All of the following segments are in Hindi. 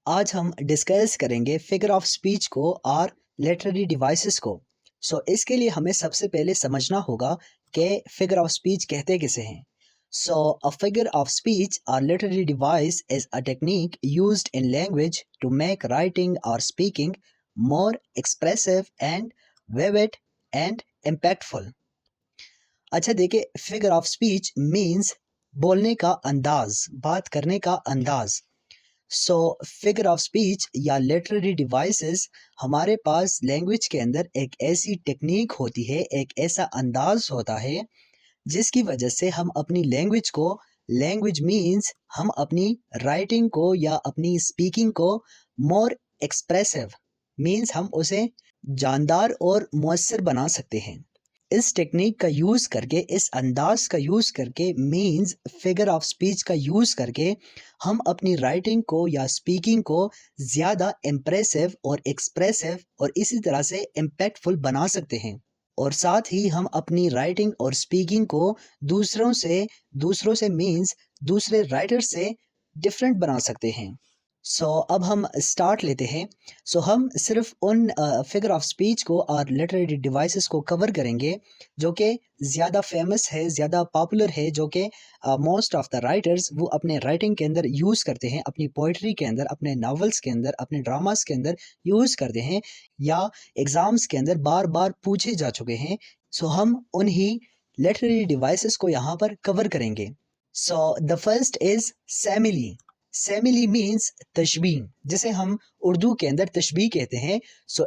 आज हम डिस्कस करेंगे फिगर ऑफ स्पीच को और लिटरेरी डिवाइसेस को। इसके लिए हमें सबसे पहले समझना होगा कि फिगर ऑफ स्पीच कहते किसे हैं। अ फिगर ऑफ स्पीच और literary device is a technique used in language to make writing और speaking more expressive and vivid and impactful. अच्छा देखिए, फिगर ऑफ स्पीच मीन्स बोलने का अंदाज, बात करने का अंदाज। फिगर ऑफ स्पीच या लिटरेरी डिवाइसेस हमारे पास लैंग्वेज के अंदर एक ऐसी टेक्निक होती है, एक ऐसा अंदाज होता है जिसकी वजह से हम अपनी लैंग्वेज मीन्स हम अपनी राइटिंग को या अपनी स्पीकिंग को मोर एक्सप्रेसिव मीन्स हम उसे जानदार और मुअस्सर बना सकते हैं। इस टेक्निक का यूज़ करके, इस अंदाज का यूज़ करके मीन्स फिगर ऑफ स्पीच का यूज़ करके हम अपनी राइटिंग को या स्पीकिंग को ज़्यादा इम्प्रेसिव और एक्सप्रेसिव और इसी तरह से इम्पैक्टफुल बना सकते हैं। और साथ ही हम अपनी राइटिंग और स्पीकिंग को दूसरों से मीन्स दूसरे राइटर से डिफरेंट बना सकते हैं। अब हम स्टार्ट लेते हैं। हम सिर्फ उन फिगर ऑफ स्पीच को और लिटरेरी डिवाइसेस को कवर करेंगे जो कि ज़्यादा फेमस है, ज़्यादा पॉपुलर है, जो कि मोस्ट ऑफ द राइटर्स वो अपने राइटिंग के अंदर यूज़ करते हैं, अपनी पोइट्री के अंदर, अपने नावल्स के अंदर, अपने ड्रामास के अंदर यूज़ करते हैं या एग्ज़ाम्स के अंदर बार बार पूछे जा चुके हैं। हम उन्हीं लिटरेरी डिवाइसेस को यहाँ पर कवर करेंगे। The first is simile. Simile means तशबीह, जिसे हम उर्दू के अंदर तशबीह कहते हैं।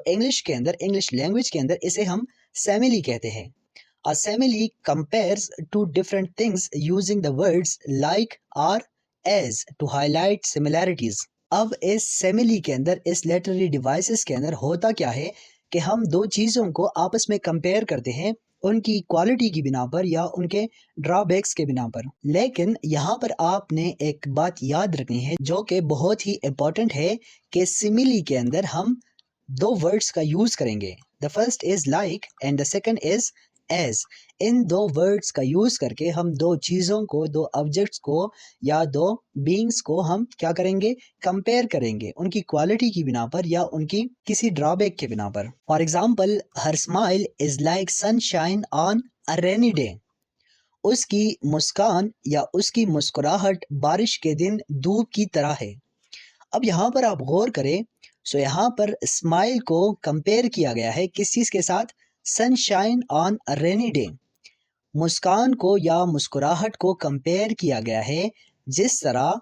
इंग्लिश के अंदर, इंग्लिश लैंग्वेज के अंदर इसे हम सैमिली कहते हैं। A simile compares two different things using the words like और एज टू हाईलाइट सिमिलैरिटीज। अब इस सैमिली के अंदर, इस लिटरेरी डिवाइसेस के अंदर होता क्या है कि हम दो चीज़ों को आपस में कंपेयर करते हैं उनकी क्वालिटी की बिना पर या उनके ड्रॉबैक्स के बिना पर। लेकिन यहाँ पर आपने एक बात याद रखनी है जो कि बहुत ही इम्पोर्टेंट है कि सिमिली के अंदर हम दो वर्ड्स का यूज करेंगे। The first is like and the second is as. इन दो वर्ड्स का यूज करके हम दो चीज़ों को, दो ऑब्जेक्ट्स को या दो बीइंग्स को हम क्या करेंगे, कंपेयर करेंगे उनकी क्वालिटी की बिना पर या उनकी किसी ड्रॉबैक के बिना पर। For example, her smile is like sunshine on a rainy day. उसकी मुस्कान या उसकी मुस्कुराहट बारिश के दिन धूप की तरह है। अब यहाँ पर आप गौर करें, यहाँ पर स्माइल को कंपेयर किया गया है किस चीज़ के साथ, sunshine on a rainy day. मुस्कान को या मुस्कुराहट को कंपेयर किया गया है जिस तरह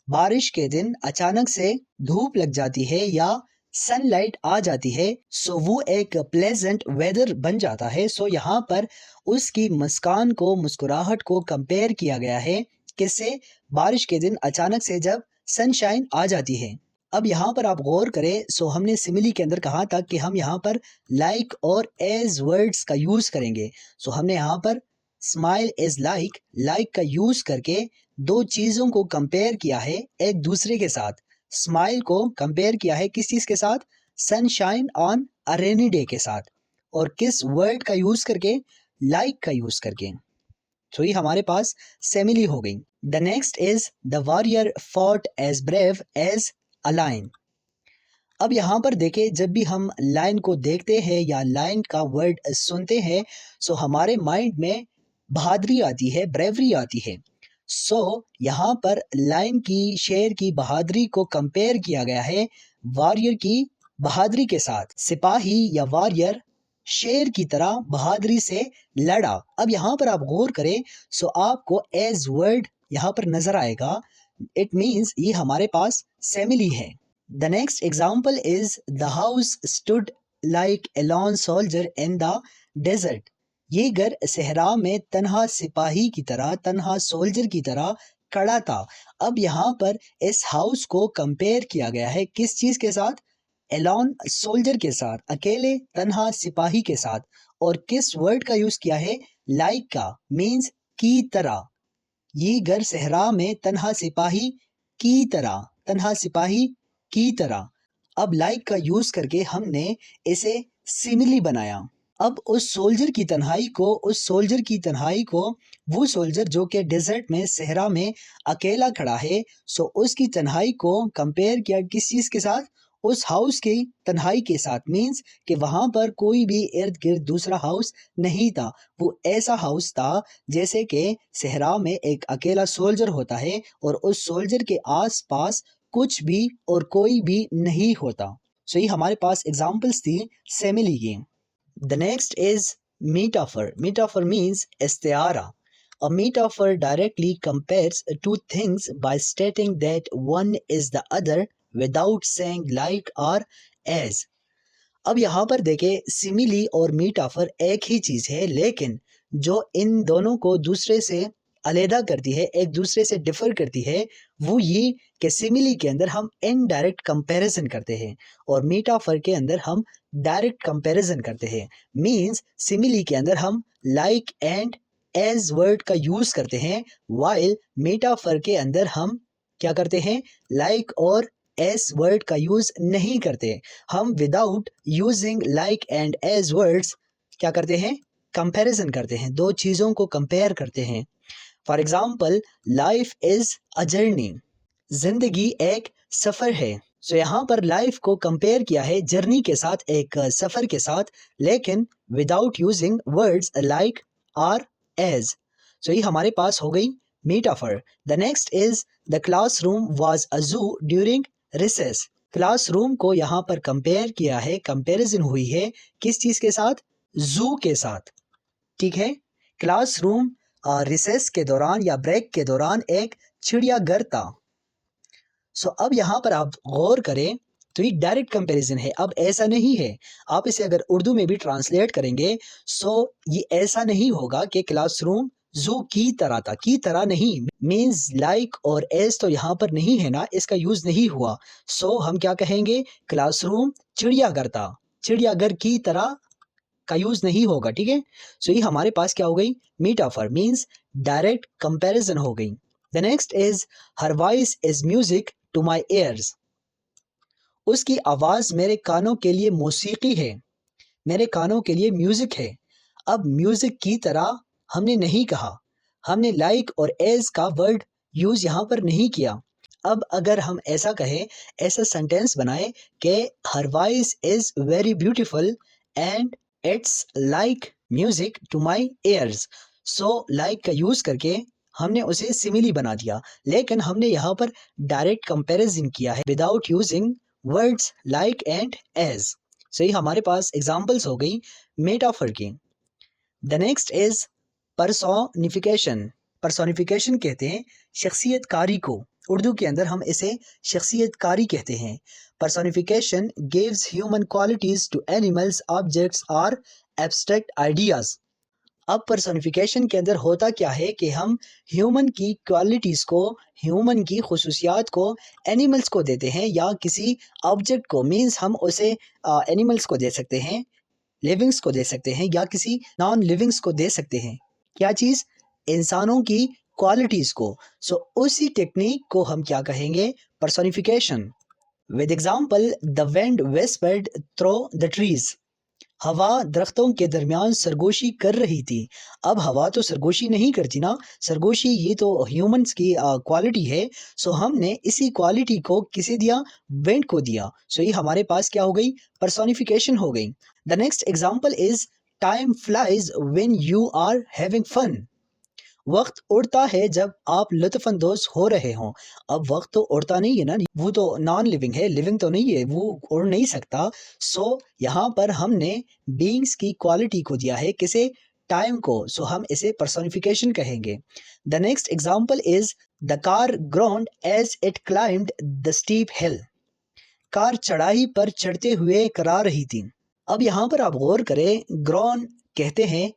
बारिश के दिन अचानक से धूप लग जाती है या सनलाइट आ जाती है, वो एक प्लेजेंट वेदर बन जाता है। यहाँ पर उसकी मुस्कान को, मुस्कुराहट को कंपेयर किया गया है किससे, बारिश के दिन अचानक से जब सनशाइन आ जाती है। अब यहाँ पर आप गौर करें, हमने सिमिली के अंदर कहा था कि हम यहाँ पर लाइक और एज वर्ड्स का यूज करेंगे। हमने यहाँ पर स्माइल इज लाइक, लाइक का यूज करके दो चीजों को कंपेयर किया है एक दूसरे के साथ। स्माइल को कंपेयर किया है किस चीज के साथ, sunshine on a rainy day के साथ। और किस वर्ड का यूज करके, लाइक का यूज करके। ये हमारे पास सेमिली हो गई। The next is the warrior fought as brave as a lion. अब यहाँ पर देखें, जब भी हम लाइन को देखते हैं या लाइन का वर्ड सुनते हैं, हमारे माइंड में बहादुरी आती है, ब्रेवरी आती है। यहाँ पर लाइन की, शेर की बहादुरी को कंपेयर किया गया है वॉरियर की बहादुरी के साथ। सिपाही या वॉरियर शेर की तरह बहादुरी से लड़ा। अब यहाँ पर आप गौर करें, आपको एज वर्ड यहाँ पर नजर आएगा। इट मीन्स ये हमारे पास सेमिली है। The next example is the house stood like a lone soldier in the desert. ये घर सहरा में तन्हा सिपाही की तरह, तन्हा सोल्जर की तरह खड़ा था। अब यहाँ पर इस हाउस को कंपेयर किया गया है किस चीज के साथ, एलॉन सोल्जर के साथ, अकेले तन्हा सिपाही के साथ। और किस वर्ड का यूज किया है, लाइक का, मीन्स की तरह। ये घर सहरा में तन्हा सिपाही की तरह, तन्हा सिपाही की तरह। अब लाइक का यूज करके हमने इसे सिमिली बनाया। अब उस सोल्जर की तन्हाई को वो सोल्जर जो कि डेजर्ट में सहरा में अकेला खड़ा है, सो उसकी तन्हाई को कंपेयर किया किस चीज़ के साथ? उस हाउस की तन्हाई के साथ। मीन्स कि वहाँ पर कोई भी इर्द गिर्द दूसरा हाउस नहीं था। वो ऐसा हाउस था जैसे कि सहरा में एक अकेला सोल्जर होता है और उस सोल्जर के आस पास कुछ भी और कोई भी नहीं होता। सो ये हमारे पास एग्जाम्पल्स थी सेमिली की। The next is metaphor. Metaphor means istiara. A metaphor directly compares two things by stating that one is the other without saying like or as. अब यहाँ पर देखें सिमिली और मीटाफर एक ही चीज़ है, लेकिन जो इन दोनों को दूसरे से अलहदा करती है, एक दूसरे से डिफर करती है, वो ये कि सिमिली के अंदर हम इनडायरेक्ट कंपैरिजन करते हैं और मीटाफर के अंदर हम डायरेक्ट कंपैरिजन करते हैं। मींस सिमिली के अंदर हम लाइक एंड एज वर्ड का यूज़ करते हैं, वाइल मीटाफर के अंदर हम क्या करते हैं? लाइक और एस वर्ड का यूज़ नहीं करते। हम without using like and as words क्या करते हैं? कंपैरिजन करते हैं, दो चीज़ों को कंपेयर करते हैं। For example, life is a journey, जिंदगी एक सफ़र है। सो यहाँ पर लाइफ को कंपेयर किया है जर्नी के साथ, एक सफ़र के साथ, लेकिन without using words like or as. सो ये हमारे पास हो गई metaphor. The next is the classroom was a zoo during recess. Classroom को यहाँ पर कंपेयर किया है, कंपैरिजन हुई है किस चीज़ के साथ? जू के साथ। ठीक है, क्लासरूम रिसेस के दौरान या ब्रेक के दौरान एक चिड़ियाघर था। सो अब यहाँ पर आप गौर करें तो ये डायरेक्ट कंपैरिजन है। अब ऐसा नहीं है, आप इसे अगर उर्दू में भी ट्रांसलेट करेंगे सो ये ऐसा नहीं होगा कि क्लासरूम जू की तरह था, की तरह नहीं। मीन्स लाइक और एस तो यहाँ पर नहीं है ना, इसका यूज नहीं हुआ। सो हम क्या कहेंगे? क्लासरूम चिड़ियाघर था, चिड़ियाघर की तरह का यूज नहीं होगा। ठीक है, सो ये हमारे पास क्या हो गई? मीटाफर मीन्स डायरेक्ट कंपैरिजन हो गई। The next is her voice is music to my ears. उसकी आवाज मेरे कानों के लिए मौसीकी है, मेरे कानों के लिए म्यूजिक है। अब म्यूजिक की तरह हमने नहीं कहा, हमने लाइक और एज का वर्ड यूज यहाँ पर नहीं किया। अब अगर हम ऐसा कहें, ऐसा सेंटेंस बनाए कि her voice is very beautiful and it's like music to my ears. So like का यूज करके हमने उसे सिमिली बना दिया, लेकिन हमने यहाँ पर डायरेक्ट कंपैरिजन किया है without using words like and as. सो ये हमारे पास एग्जांपल्स हो गई मेटाफर की। The next is personification. Personification कहते हैं शख्सियत कारी को, उर्दू के अंदर हम इसे शख्सियत कारी कहते हैं। Personification gives human qualities to animals, objects और एब्स्ट्रैक्ट आइडियाज। अब पर्सोनिफिकेशन के अंदर होता क्या है कि हम ह्यूमन की क्वालिटीज़ को, ह्यूमन की खसूसियात को एनिमल्स को देते हैं या किसी ऑब्जेक्ट को। मीन्स हम उसे एनिमल्स को दे सकते हैं, लिविंग्स को दे सकते हैं या किसी नॉन लिविंग्स को दे सकते हैं। क्या चीज़? इंसानों की क्वालिटीज़ को। सो उसी टेक्निक को हम क्या कहेंगे? Personification. With example, the wind whispered through the trees. हवा दरख्तों के दरमियान सरगोशी कर रही थी। अब हवा तो सरगोशी नहीं करती ना, सरगोशी ये तो ह्यूमंस की क्वालिटी है। सो हमने इसी क्वालिटी को किसे दिया? विंड को दिया। सो ये हमारे पास क्या हो गई? पर्सोनिफिकेशन हो गई। The next example is time flies when you are having fun. वक्त उड़ता है जब आप लुत्फानंदोज हो रहे हों। अब वक्त तो उड़ता नहीं है ना, वो तो नॉन लिविंग है, लिविंग तो नहीं है, वो उड़ नहीं सकता। सो यहाँ पर हमने बीइंग्स की क्वालिटी को दिया है, किसे? टाइम को। सो हम इसे पर्सोनिफिकेशन कहेंगे। The next example is the car groaned as it climbed the steep hill. Car चढ़ाई पर चढ़ते हुए करा रही थी। अब यहाँ पर आप गौर करें, ग्रोन कहते हैं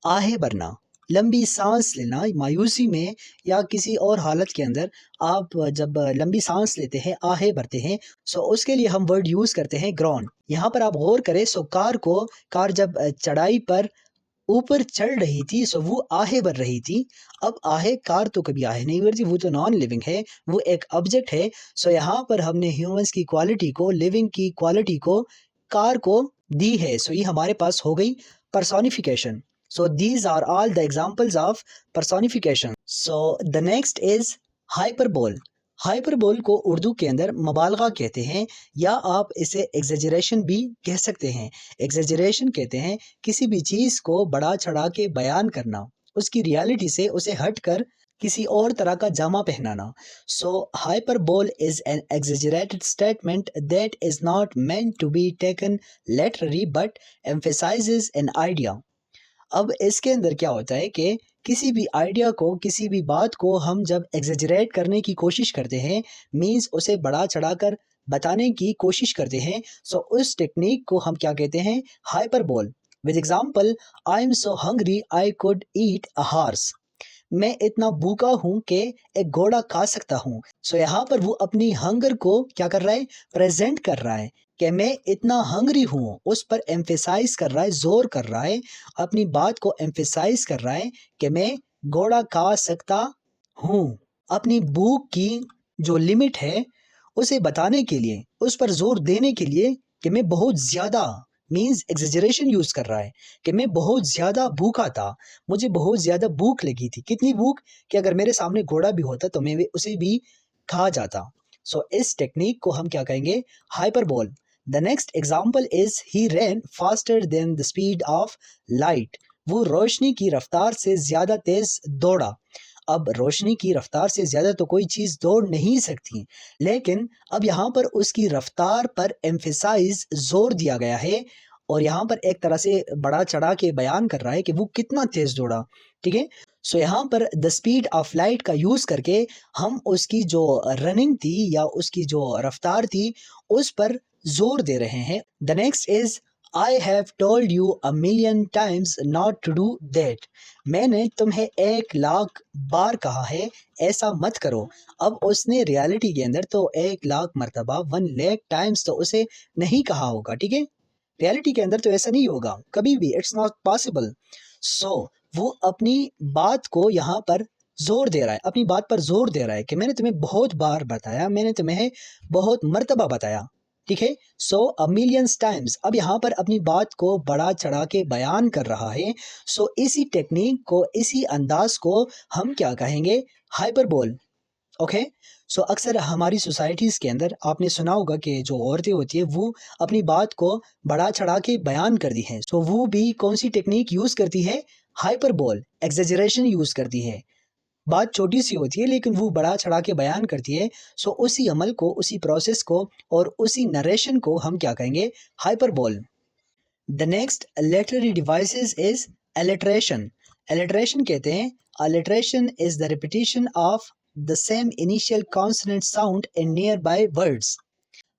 आहे भरना, लंबी सांस लेना। मायूसी में या किसी और हालत के अंदर आप जब लंबी सांस लेते हैं, आहे भरते हैं, सो उसके लिए हम वर्ड यूज करते हैं ग्रॉन। यहाँ पर आप गौर करें, सो कार जब चढ़ाई पर ऊपर चढ़ रही थी सो वो आहे भर रही थी। अब आहे, कार तो कभी आहे नहीं भरती, वो तो नॉन लिविंग है, वो एक ऑब्जेक्ट है। सो यहाँ पर हमने ह्यूमंस की क्वालिटी को, लिविंग की क्वालिटी को कार को दी है। सो ये हमारे पास हो गई personification. So these are all the examples of personification. So the next is hyperbole. Hyperbole को उर्दू के अंदर मुबालगा कहते हैं या आप इसे एग्जेजरेशन भी कह सकते हैं। एग्जेजरेशन कहते हैं किसी भी चीज़ को बढ़ा चढ़ा के बयान करना, उसकी रियलिटी से उसे हटकर किसी और तरह का जामा पहनाना। So hyperbole is an exaggerated statement that is not meant to be taken literally but emphasizes an idea. अब इसके अंदर क्या होता है कि किसी भी आइडिया को, किसी भी बात को हम जब एग्जेजरेट करने की कोशिश करते हैं, मीन्स उसे बढ़ा चढ़ा कर बताने की कोशिश करते हैं, सो उस टेक्निक को हम क्या कहते हैं? Hyperbole. With example, I am so hungry I could eat a horse. मैं इतना भूखा हूं कि एक घोड़ा खा सकता हूं। सो यहाँ पर वो अपनी हंगर को क्या कर रहा है? प्रेजेंट कर रहा है कि मैं इतना हंग्री हूँ, उस पर एम्फेसाइज कर रहा है, जोर कर रहा है, अपनी बात को एम्फेसाइज कर रहा है कि मैं घोड़ा खा सकता हूँ। अपनी भूख की जो लिमिट है उसे बताने के लिए, उस पर जोर देने के लिए कि मैं बहुत ज़्यादा, मीन्स एग्जेजरेशन यूज़ कर रहा है कि मैं बहुत ज़्यादा भूखा था, मुझे बहुत ज़्यादा भूख लगी थी। कितनी भूख कि अगर मेरे सामने घोड़ा भी होता तो मैं उसे भी खा जाता। सो इस टेक्निक को हम क्या कहेंगे? Hyperbole. The next example is he ran faster than the speed of light. वो रोशनी की रफ्तार से ज़्यादा तेज़ दौड़ा। अब रोशनी की रफ्तार से ज़्यादा तो कोई चीज़ दौड़ नहीं सकती, लेकिन अब यहाँ पर उसकी रफ्तार पर एम्फेसाइज जोर दिया गया है और यहाँ पर एक तरह से बड़ा चढ़ा के बयान कर रहा है कि वो कितना तेज़ दौड़ा। ठीक है, सो यहाँ पर द स्पीड ऑफ लाइट का यूज़ करके हम उसकी जो रनिंग थी या उसकी जो रफ्तार थी उस पर जोर दे रहे हैं। The next is I have told you a million times not to do that. मैंने तुम्हें 1,00,000 बार कहा है ऐसा मत करो। अब उसने रियलिटी के अंदर तो 1,00,000 मरतबा, 1,00,000 टाइम्स तो उसे नहीं कहा होगा। ठीक है, रियलिटी के अंदर तो ऐसा नहीं होगा कभी भी, इट्स नॉट पॉसिबल। सो वो अपनी बात को यहाँ पर जोर दे रहा है, अपनी बात पर जोर दे रहा है कि मैंने तुम्हें बहुत बार बताया, मैंने तुम्हें बहुत मर्तबा बताया। ठीक है, सो अ मिलियंस टाइम्स। अब यहाँ पर अपनी बात को बड़ा चढ़ा के बयान कर रहा है। सो इसी टेक्निक को, इसी अंदाज को हम क्या कहेंगे? हाइपरबोल। ओके, सो अक्सर हमारी सोसाइटीज़ के अंदर आपने सुना होगा कि जो औरतें होती है वो अपनी बात को बढ़ा चढ़ा के बयान करती हैं। सो वो भी कौन सी टेक्निक यूज़ करती है? हाइपरबोल, एग्जेजरेशन यूज़ करती है। बात छोटी सी होती है लेकिन वो बढ़ा चढ़ा के बयान करती है। सो उसी अमल को, उसी प्रोसेस को और उसी नरेशन को हम क्या कहेंगे? Hyperbole. The next literary devices is alliteration. Alliteration कहते हैं, alliteration is the repetition of the same initial consonant sound in nearby words.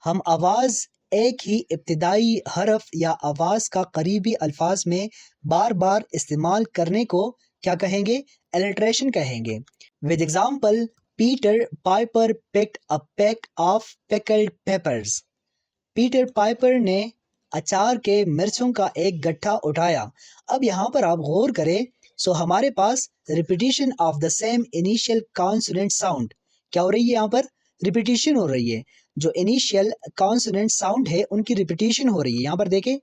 हम आवाज़, एक ही इब्तिदाई हरफ या आवाज़ का करीबी अल्फाज में बार बार इस्तेमाल करने को क्या कहेंगे? alliteration कहेंगे। With example, Peter Piper picked a peck of pickled peppers. Peter Piper ने अचार के मिर्चों का एक गट्ठा उठाया। अब यहाँ पर आप गौर करें, सो हमारे पास repetition of the same initial consonant sound क्या हो रही है? यहाँ पर रिपीटिशन हो रही है। जो इनिशियल कॉन्सोनेंट साउंड है उनकी रिपीटिशन हो रही है। यहाँ पर देखें,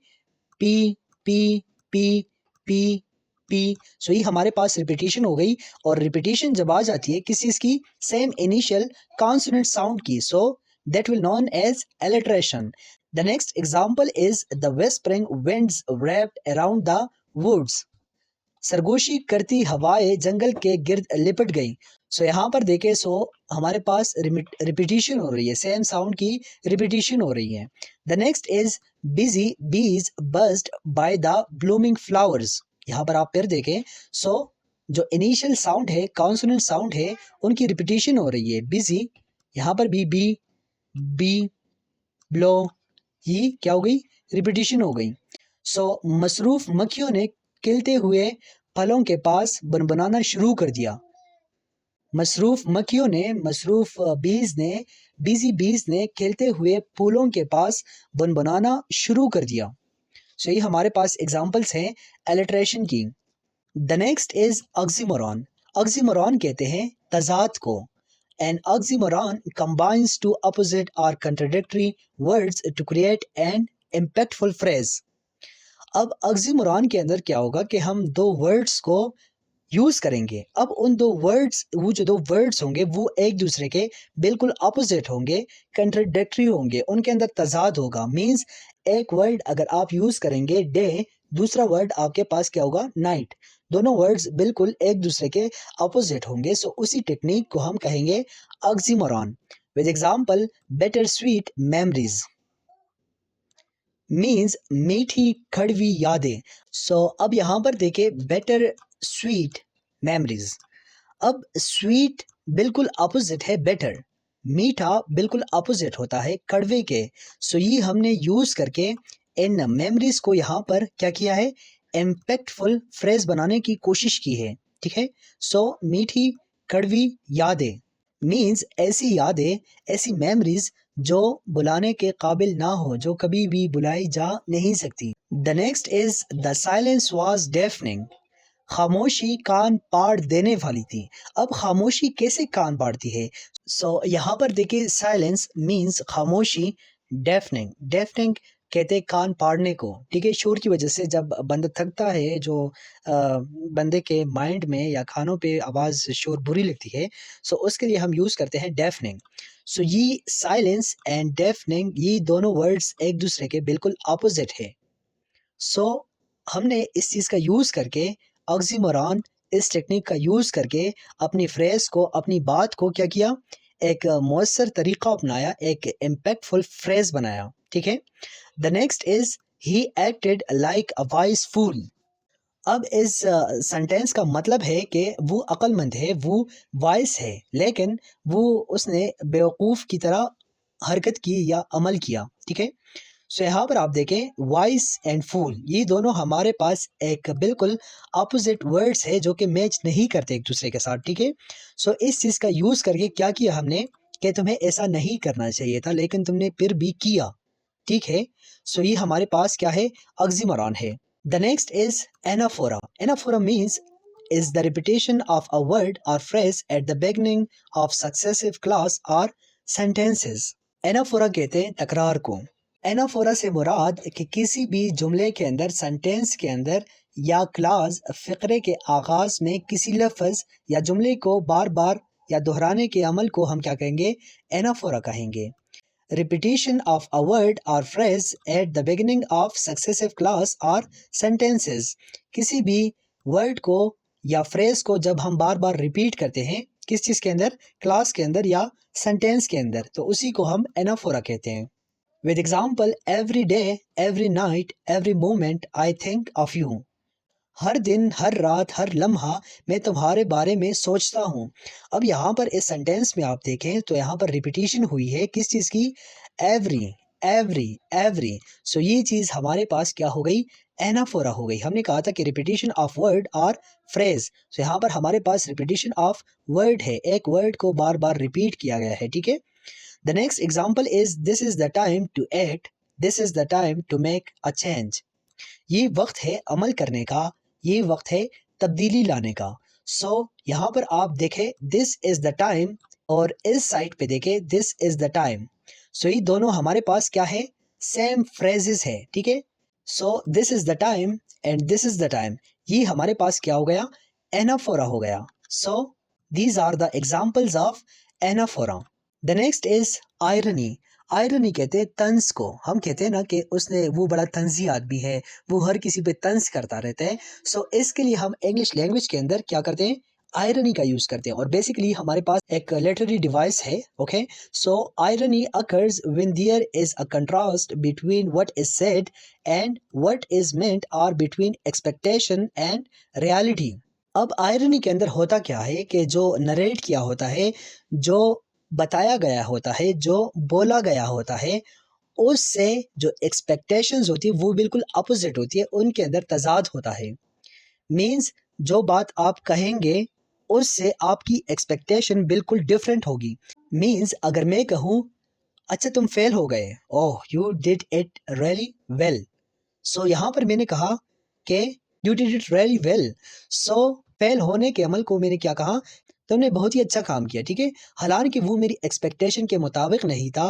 P P P P P. So ये हमारे पास रिपीटिशन हो गई, और रिपीटिशन जब आ जाती है किसी इसकी सेम इनिशियल कॉन्सोनेंट साउंड की, सो that will known as alliteration. The next example is the whispering winds wrapped around the woods. सरगोशी करती हवाएं जंगल के गिर्द लिपट गई। सो यहाँ पर देखें, सो हमारे पास रिपीटिशन हो रही है, सेम साउंड की रिपीटिशन हो रही है। The next is busy bees buzzed by the blooming flowers. यहाँ पर आप फिर देखें, सो जो इनिशियल साउंड है, कॉन्सोनेंट साउंड है, उनकी रिपीटिशन हो रही है। बिजी, यहाँ पर भी बी बी ब्लो, ये क्या हो गई? रिपीटिशन हो गई। सो मसरूफ मक्खियों ने खिलते हुए फलों के पास बनबनाना शुरू कर दिया। मसरूफ मक्खियों ने, मसरूफ बीज ने, बिजी बीज ने खिलते हुए फूलों के पास बनबनाना शुरू कर दिया। सो ये हमारे पास एग्जाम्पल्स हैं एलिट्रेशन की। The next is oxymoron. Oxymoron कहते हैं तजाद को। An oxymoron combines two opposite or contradictory words to create an impactful phrase. अब ऑक्सीमोरॉन के अंदर क्या होगा कि हम दो वर्ड्स को यूज करेंगे। अब उन दो वर्ड्स, वो जो दो वर्ड्स होंगे वो एक दूसरे के बिल्कुल ऑपोजिट होंगे, कंट्राडिक्टरी होंगे, उनके अंदर तजाद होगा। मींस एक वर्ड अगर आप यूज करेंगे डे, दूसरा वर्ड आपके पास क्या होगा, नाइट। दोनों वर्ड्स बिल्कुल एक दूसरे के ऑपोजिट होंगे। सो उसी टेक्निक को हम कहेंगे oxymoron. With example, better sweet memories means मीठी कड़वी यादें। सो अब यहाँ पर देखे बेटर स्वीट मेमोरीज। अब स्वीट बिल्कुल अपोजिट है बेटर, मीठा बिल्कुल अपोजिट होता है कड़वे के। सो ये हमने यूज करके इन मेमोरीज को यहाँ पर क्या किया है, इम्पैक्टफुल फ्रेज बनाने की कोशिश की है। ठीक है। सो मीठी कड़वी यादें मीन्स ऐसी यादें, ऐसी मेमोरीज जो बुलाने के काबिल ना हो, जो कभी भी बुलाई जा नहीं सकती। The next is the silence was deafening. खामोशी कान पाड़ देने वाली थी। अब खामोशी कैसे कान पाड़ती है? यहाँ पर देखिए, साइलेंस मीन्स खामोशी, डेफनिंग, डेफनिंग कहते हैं कान पाड़ने को। ठीक है। शोर की वजह से जब बंदा थकता है, जो बंदे के माइंड में या कानों पे आवाज़ शोर बुरी लगती है, सो उसके लिए हम यूज़ करते हैं डेफनिंग। सो ये साइलेंस एंड डेफनिंग, ये दोनों वर्ड्स एक दूसरे के बिल्कुल अपोजिट है। सो हमने इस चीज़ का यूज़ करके, ऑक्सीमोरॉन, इस टेक्निक का यूज़ करके अपनी फ्रेज़ को, अपनी बात को क्या किया, एक मौसर तरीका अपनाया, एक इम्पैक्टफुल फ्रेज़ बनाया। ठीक है। The next is he acted like a wise fool. अब इस सेंटेंस का मतलब है कि वो अक्लमंद है, वो वाइस है, लेकिन वो उसने बेवकूफ़ की तरह हरकत की या अमल किया। ठीक है। सो यहाँ पर आप देखें, वाइस एंड फूल, ये दोनों हमारे पास एक बिल्कुल अपोजिट वर्ड्स है जो कि मैच नहीं करते एक दूसरे के साथ। ठीक है। सो इस चीज़ का यूज़ करके क्या किया हमने कि तुम्हें ऐसा नहीं करना चाहिए था, लेकिन तुमने फिर भी किया। ठीक है। सो ये हमारे पास क्या है, ऑक्सीमोरॉन है। The next is anaphora. Anaphora means is the repetition of a word or phrase at the beginning of successive clause or sentences. Anaphora कहते हैं तकरार को। एनाफोरा से मुराद कि किसी भी जुमले के अंदर, सेंटेंस के अंदर या क्लास फ़िक्रे के आगाज़ में किसी लफ्ज़ या जुमले को बार बार या दोहराने के अमल को हम क्या कहेंगे, एनाफोरा कहेंगे। Repetition of a word or phrase at the beginning of successive clause or sentences. किसी भी वर्ड को या फ्रेज को जब हम बार बार रिपीट करते हैं, किस चीज़ के अंदर, क्लास के अंदर या सेंटेंस के अंदर, तो उसी को हम एनाफोरा कहते हैं। With example, every day, every night, every moment I think of you. हर दिन, हर रात, हर लम्हा मैं तुम्हारे बारे में सोचता हूँ। अब यहाँ पर इस सेंटेंस में आप देखें तो यहाँ पर रिपीटिशन हुई है किस चीज़ की, एवरी, एवरी, एवरी। सो ये चीज़ हमारे पास क्या हो गई, एनाफोरा हो गई। हमने कहा था कि रिपीटिशन ऑफ वर्ड और फ्रेज। सो यहाँ पर हमारे पास रिपीटिशन ऑफ वर्ड है, एक वर्ड को बार बार रिपीट किया गया है। ठीक है। The next example is this is the time to act, this is the time to make a change. ये वक्त है अमल करने का, ये वक्त है तब्दीली लाने का। सो यहाँ पर आप देखें, दिस इज द टाइम, और इस साइड पे देखें, दिस इज द टाइम। सो ये दोनों हमारे पास क्या है, सेम फ्रेजेस है। ठीक है। So this is the time and this is the time, ये हमारे पास क्या हो गया, एनाफोरा हो गया। So these are the examples of anaphora. The next is irony. Irony कहते हैं तंज को। हम कहते हैं ना कि उसने, वो बड़ा तंजी आदमी है, वो हर किसी पे तंज करता रहता है। सो इसके लिए हम इंग्लिश लैंग्वेज के अंदर क्या करते हैं, आयरनी का यूज करते हैं। और बेसिकली हमारे पास एक लिटरेरी डिवाइस है। Okay. So irony occurs when there is a contrast between what is said and what is meant, और बिटवीन एक्सपेक्टेशन एंड रियलिटी। अब आयरनी के अंदर होता क्या है कि जो नरेट किया होता है, जो बताया गया होता है, जो बोला गया होता है, उससे जो एक्सपेक्टेशंस होती है वो बिल्कुल अपोजिट होती है, उनके अंदर तजाद होता है। मीन्स जो बात आप कहेंगे उससे आपकी एक्सपेक्टेशन बिल्कुल डिफरेंट होगी। मीन्स अगर मैं कहूँ, अच्छा तुम फेल हो गए, oh you did it really well. So यहाँ पर मैंने कहा कि you did it really well. सो फेल होने के अमल को मैंने क्या कहा, तुमने बहुत ही अच्छा काम किया। ठीक है। हालांकि वो मेरी एक्सपेक्टेशन के मुताबिक नहीं था।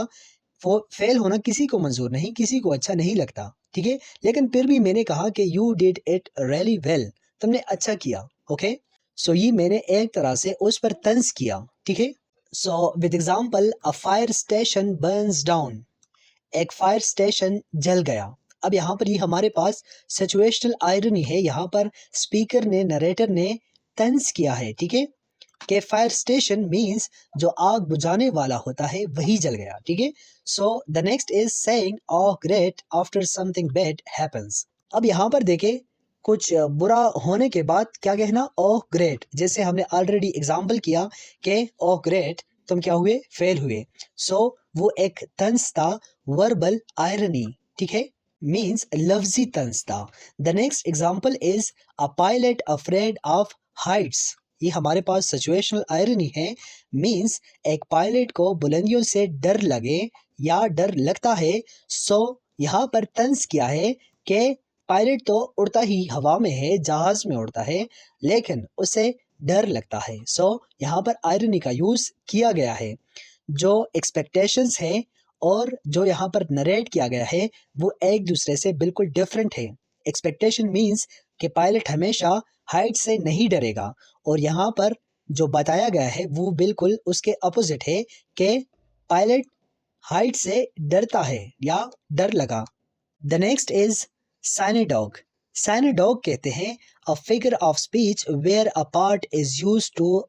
वो फेल होना किसी को मंजूर नहीं, किसी को अच्छा नहीं लगता। ठीक है, लेकिन फिर भी मैंने कहा कि you did it really well, तुमने अच्छा किया। ओके, सो ये मैंने एक तरह से उस पर तंज किया। ठीक है, so with example, a fire station Burns down, एक फायर स्टेशन जल गया। अब यहाँ पर ये हमारे पास सिचुएशनल आयरनी है, यहाँ पर स्पीकर ने, नरेटर ने तंज किया है। ठीक है, कि फायर स्टेशन मींस जो आग बुझाने वाला होता है वही जल गया। ठीक है, so the next is saying oh great after something bad happens. अब यहाँ पर देखें, कुछ बुरा होने के बाद क्या कहना, ओह ग्रेट, जैसे हमने ऑलरेडी एग्जांपल किया कि ओह ग्रेट तुम क्या हुए, फेल हुए। सो वो एक तंज था, वर्बल आयरनी। ठीक है, मींस लफ्जी तंज था। The next example is a pilot afraid of Heights, ये हमारे पास सिचुएशनल आयरनी है, मींस एक पायलट को बुलंदियों से डर लगे या डर लगता है। सो यहाँ पर तंज किया है कि पायलट तो उड़ता ही हवा में है, जहाज में उड़ता है, लेकिन उसे डर लगता है। सो यहाँ पर आयरनी का यूज किया गया है। जो एक्सपेक्टेशंस है और जो यहाँ पर नरेट किया गया है वो एक दूसरे से बिल्कुल डिफरेंट है। एक्सपेक्टेशन मींस कि पायलट हमेशा हाइट से नहीं डरेगा, और यहाँ पर जो बताया गया है वो बिल्कुल उसके अपोजिट है कि पायलट हाइट से डरता है या डर लगा। The next is synecdoche. Synecdoche कहते हैं a figure of speech where a part is used to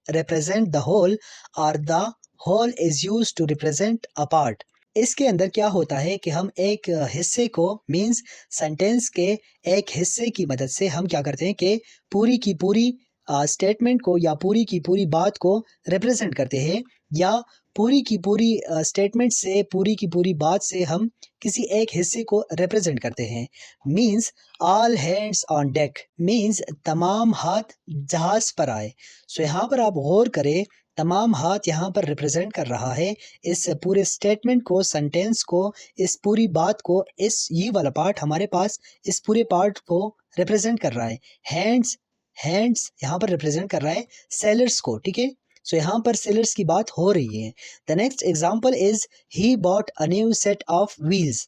represent the whole or the whole is used to represent a part। इसके अंदर क्या होता है कि हम एक हिस्से को, मींस सेंटेंस के एक हिस्से की मदद से हम क्या करते हैं कि पूरी की पूरी स्टेटमेंट को या पूरी की पूरी बात को रिप्रेजेंट करते हैं, या पूरी की पूरी स्टेटमेंट से, पूरी की पूरी बात से हम किसी एक हिस्से को रिप्रेजेंट करते हैं। Means all hands on deck, means तमाम हाथ जहाज पर आए। सो यहाँ पर आप गौर करें, तमाम हाथ यहाँ पर रिप्रेजेंट कर रहा है इस पूरे स्टेटमेंट को, सेंटेंस को, इस पूरी बात को। इस ये वाला पार्ट हमारे पास इस पूरे पार्ट को रिप्रेजेंट कर रहा है। हैंड्स, हैंड्स यहाँ पर रिप्रेजेंट कर रहा है सेलर्स को। ठीक है, सो यहाँ पर सेलर्स की बात हो रही है। The next example is he bought a new set of wheels.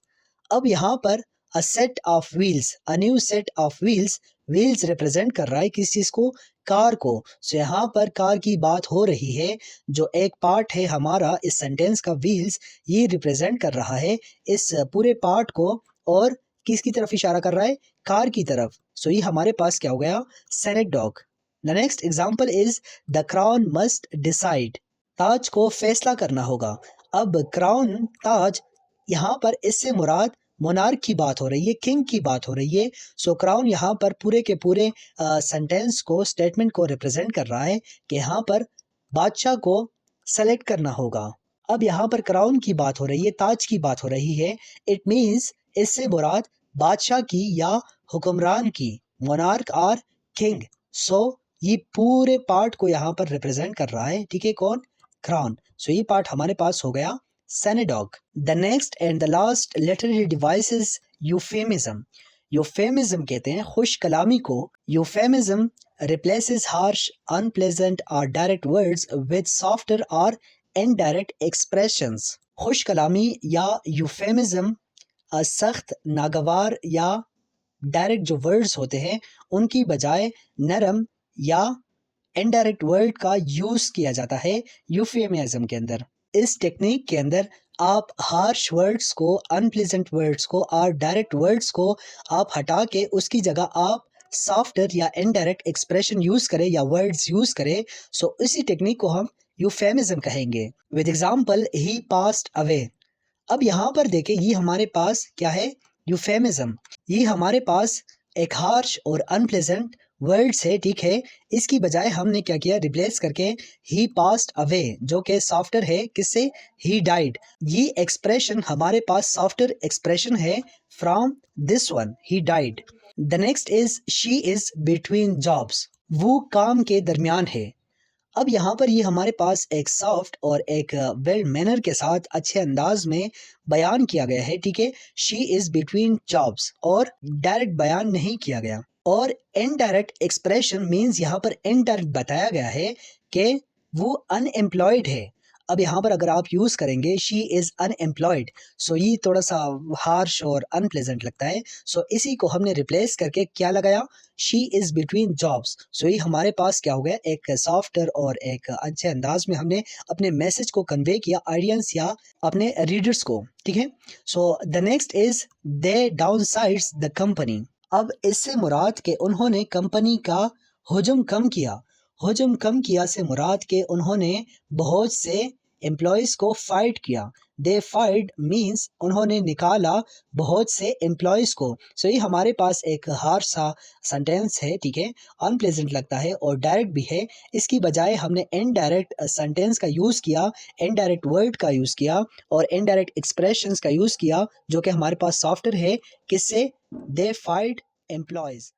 अब यहाँ पर a set of wheels, a new set of wheels, wheels represent कर रहा है किस चीज को, कार को। सो यहाँ पर कार की बात हो रही है। जो एक पार्ट है हमारा इस सेंटेंस का, व्हील्स, ये रिप्रेजेंट कर रहा है इस पूरे पार्ट को, और किसकी तरफ इशारा कर रहा है, कार की तरफ। सो ये हमारे पास क्या हो गया, synecdoche. The next example is the crown must decide, ताज को फैसला करना होगा। अब क्राउन, ताज, यहाँ पर इससे मुराद मोनार्क की बात हो रही है, किंग की बात हो रही है। सो क्राउन यहाँ पर पूरे के पूरे सेंटेंस को, स्टेटमेंट को रिप्रेजेंट कर रहा है कि यहाँ पर बादशाह को सेलेक्ट करना होगा। अब यहाँ पर क्राउन की बात हो रही है, ताज की बात हो रही है। इट मीन्स इससे मुराद बादशाह की या हुक्मरान की, मोनार्क और किंग। सो ये पूरे पार्ट को यहाँ पर रिप्रेजेंट कर रहा है। ठीक है, कौन, क्राउन। सो ये पार्ट हमारे पास हो गया synecdoche. The next and the last literary device is euphemism. Euphemism कहते हैं खुश कलामी को। Euphemism replaces harsh, unpleasant or direct words with softer or indirect expressions। खुश कलामी या यूफेमिज्म सख्त, नागवार या डायरेक्ट जो वर्ड्स होते हैं उनकी बजाय नरम या इनडायरेक्ट वर्ड का यूज किया जाता है यूफेमिज्म के अंदर। इस टेक्निक के अंदर आप हार्श वर्ड्स को, अनप्लेजेंट वर्ड्स को और डायरेक्ट वर्ड्स को आप हटा के उसकी जगह आप सॉफ्टर या इनडायरेक्ट एक्सप्रेशन यूज करें या वर्ड्स यूज करें। सो इसी टेक्निक को हम यूफेमिज्म कहेंगे। With example, he passed away. अब यहाँ पर देखें, ये हमारे पास क्या है, यूफेमिज्म। ये हमारे पास एक हार्श और अनप्लेजेंट वर्ड्स है। ठीक है, इसकी बजाय हमने क्या किया, रिप्लेस करके ही पास्ड अवे, जो कि सॉफ्टर है, किससे, ही डाइड। ये एक्सप्रेशन हमारे पास सॉफ्टर एक्सप्रेशन है from this one, he died. The next is she is between jobs, वो काम के दरमियान है। अब यहाँ पर ये हमारे पास एक सॉफ्ट और एक वेल मैनर के साथ अच्छे अंदाज में बयान किया गया है। ठीक है, शी इज बिटवीन जॉब्स, और डायरेक्ट बयान नहीं किया गया। और इनडायरेक्ट एक्सप्रेशन मींस यहाँ पर इनडायरेक्ट बताया गया है कि वो अनएम्प्लॉयड है। अब यहाँ पर अगर आप यूज़ करेंगे शी इज़ अनएम्प्लॉयड, सो ये थोड़ा सा हार्श और अनप्लेजेंट लगता है। सो इसी को हमने रिप्लेस करके क्या लगाया, शी इज़ बिटवीन जॉब्स। सो ये हमारे पास क्या हो गया, एक सॉफ्टर और एक अच्छे अंदाज में हमने अपने मैसेज को कन्वे किया ऑडियंस या अपने रीडर्स को, ठीक है। So the next is they downsides the company. अब इससे मुराद के उन्होंने कंपनी का हुजम कम किया। हुजम कम किया से मुराद के उन्होंने बहुत से एम्प्लॉयज़ को फाइट किया। दे फाइट मीन्स उन्होंने निकाला बहुत से एम्प्लॉयज़ को। सो ये हमारे पास एक हार्श सा सेंटेंस है, ठीक है, अनप्लेजेंट लगता है और डायरेक्ट भी है। इसकी बजाय हमने इनडायरेक्ट सेंटेंस का यूज़ किया, इनडायरेक्ट वर्ड का यूज़ किया और इनडायरेक्ट एक्सप्रेशंस का यूज़ किया, जो कि हमारे पास सॉफ्टवेयर है। किससे? They fight employees.